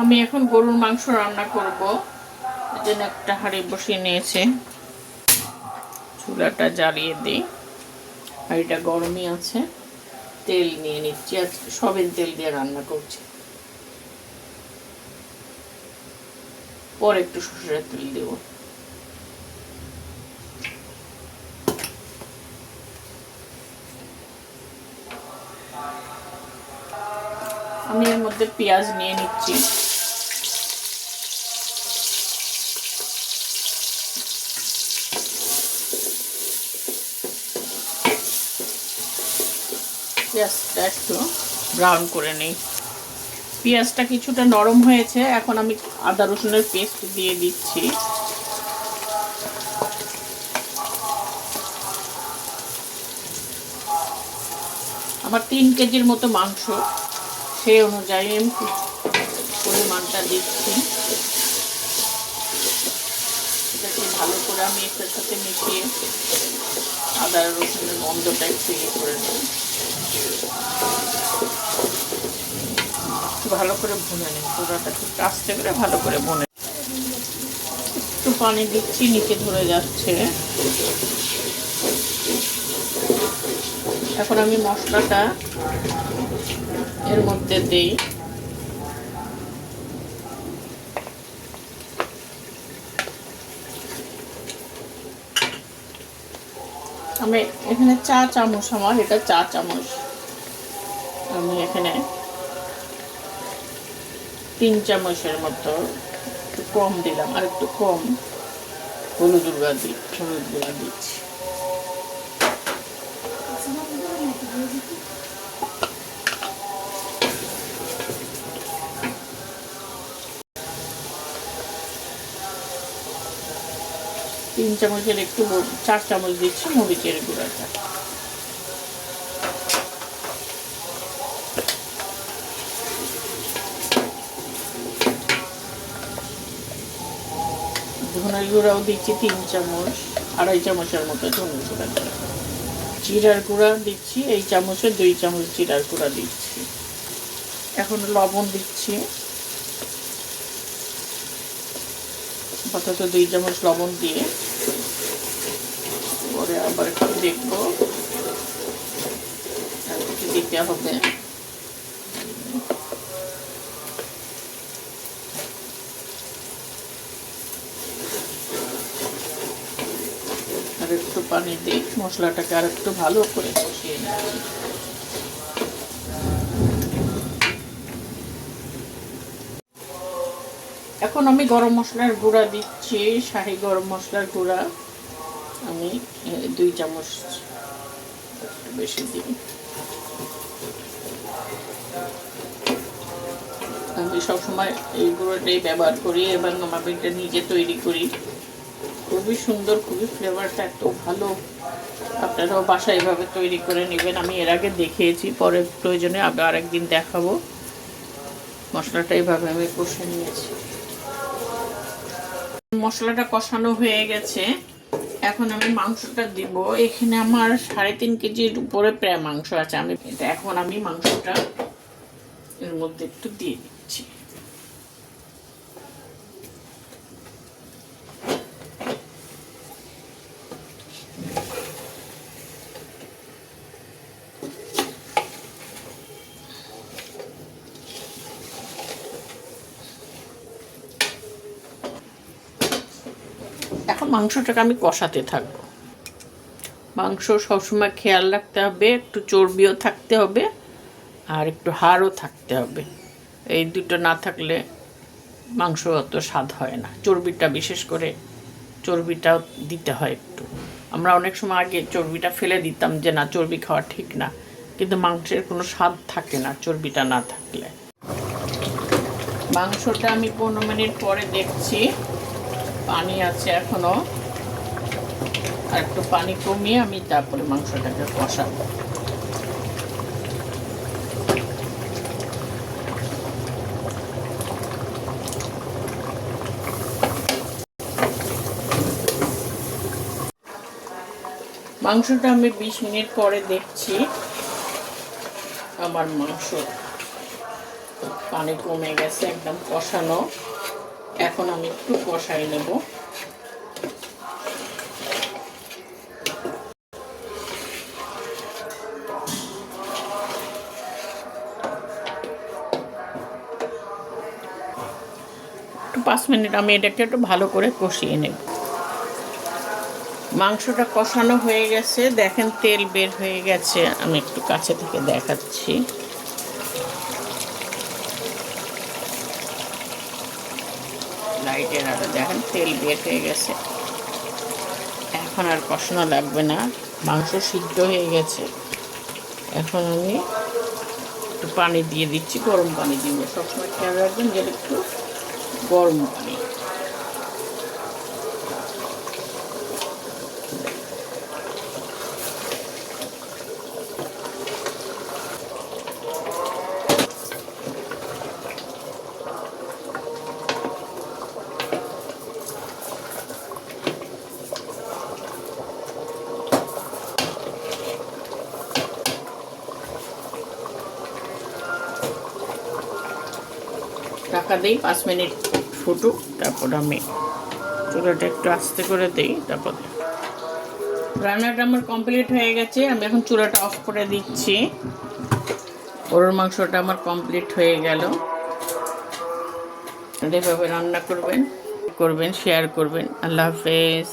আমি এখন গরুর মাংস রান্না করব। এজন্য একটা হাঁড়ি বসিয়ে নিয়েছি, চুলাটা জ্বালিয়ে দিই। হাঁড়িটা গরমই আছে। তেল নিয়ে নিচ্ছি, আজকে সয়াবিন তেল দিয়ে রান্না করছি। পরে একটু সরষের তেল দেব। আমি এর মধ্যে পেঁয়াজ নিয়ে নিচ্ছি। পেঁয়াজটা একটু ব্রাউন করে নিই। পেঁয়াজটা কিছুটা নরম হয়েছে, এখন আমি আদা রসুনের পেস্ট দিয়ে দিচ্ছি। আমার 3 কেজির মতো মাংস, সেই অনুযায়ী আমি পরিমাণটা দিচ্ছি। এটাকে ভালো করে আমি এটার সাথে মিশিয়ে আদা রসুনের গন্ধটা একটু করে নেব। ভালো করে ভুনে নিই, পুরোটা একটু আস্তে করে ভালো করে ভুনে। একটু পানি দিচ্ছি, নিচে ধরে যাচ্ছে। এখন আমি মশলাটা এর মধ্যে দিই। আমি এখানে 4 চামচ, আমার এটা 4 চামচ, আমি এখানে 3 চামচের মতো একটু কম দিলাম, আর একটু কম হলুদ গুঁড়া দিচ্ছি। তিন চামচের একটু 4 চামচ দিচ্ছি মরিচের গুঁড়াটা। ধনের গুঁড়াও দিচ্ছি 3 চামচ, 2.5 চামচের মতো ধনের গুঁড়া। জিরার গুঁড়া দিচ্ছি এই চামচে 2 চামচ জিরার গুঁড়া দিচ্ছি। এখন লবণ দিচ্ছি, আপাতত 2 চামচ লবণ দিয়ে পরে আবার একটু দেখবো দিতে হবে। আর একটু পানি দিয়ে মশলাটাকে আর একটু ভালো করে কষিয়ে নিচ্ছি। এখন আমি গরম মশলার গুঁড়া দিচ্ছি, শাহি গরম মশলার গুঁড়া আমি 2 চামচ বেশি দিই। আমি সবসময় এই গুঁড়োটাই ব্যবহার করি এবং আমি এটা নিজে তৈরি করি। খুবই সুন্দর, খুবই ফ্লেভারটা এত ভালো। আপনারাও বাসায় এভাবে তৈরি করে নেবেন। আমি এর আগে দেখিয়েছি, পরে প্রয়োজনে আবার আরেকদিন দেখাবো। মশলাটা এইভাবে আমি কষে নিয়েছি। মশলাটা কষানো হয়ে গেছে, এখন আমি মাংসটা দিব। এখানে আমার 3.5 কেজির উপরে প্রায় মাংস আছে। আমি এটা এখন আমি মাংসটা এর মধ্যে একটু দিয়ে দিচ্ছি। এখন মাংসটাকে আমি কষাতে থাকবো। মাংস সবসময় খেয়াল রাখতে হবে, একটু চর্বিও থাকতে হবে আর একটু হাড়ও থাকতে হবে। এই দুটো না থাকলে মাংস অত স্বাদ হয় না। চর্বিটা, বিশেষ করে চর্বিটাও দিতে হয় একটু। আমরা অনেক সময় আগে চর্বিটা ফেলে দিতাম যে না, চর্বি খাওয়া ঠিক না, কিন্তু মাংসের কোনো স্বাদ থাকে না চর্বিটা না থাকলে। মাংসটা আমি 15 মিনিট পরে দেখছি, পানি আছে এখনো। আর একটু পানি কমিয়ে আমি তারপরে মাংসটাকে কষাবো। মাংসটা আমি 20 মিনিট পরে দেখছি, আমার মাংস পানি কমে গেছে, একদম কষানো। এখন আমি একটু কষাই নেব। একটু 5 মিনিট আমি এটাকে একটু ভালো করে কষিয়ে নেব। মাংসটা কষানো হয়ে গেছে, দেখেন তেল বের হয়ে গেছে। আমি একটু কাছে থেকে দেখাচ্ছি। লাইটের আলো দেখেন তেল বের হয়ে গেছে। এখন আর কষানো লাগবে না, মাংস সিদ্ধ হয়ে গেছে। এখন আমি একটু পানি দিয়ে দিচ্ছি, গরম পানি দিব। সবসময় খেয়াল রাখবেন যে একটু গরম পানি। ঢাকা দিই 5 মিনিট ফুটুক, তারপর আমি চুলাটা একটু আস্তে করে দিই। তারপর রান্নাটা আমার কমপ্লিট হয়ে গেছে। আমি এখন চুলাটা অফ করে দিচ্ছি। গরুর মাংসটা আমার কমপ্লিট হয়ে গেল। এভাবে রান্না করবেন, শেয়ার করবেন। আল্লাহ হাফেজ।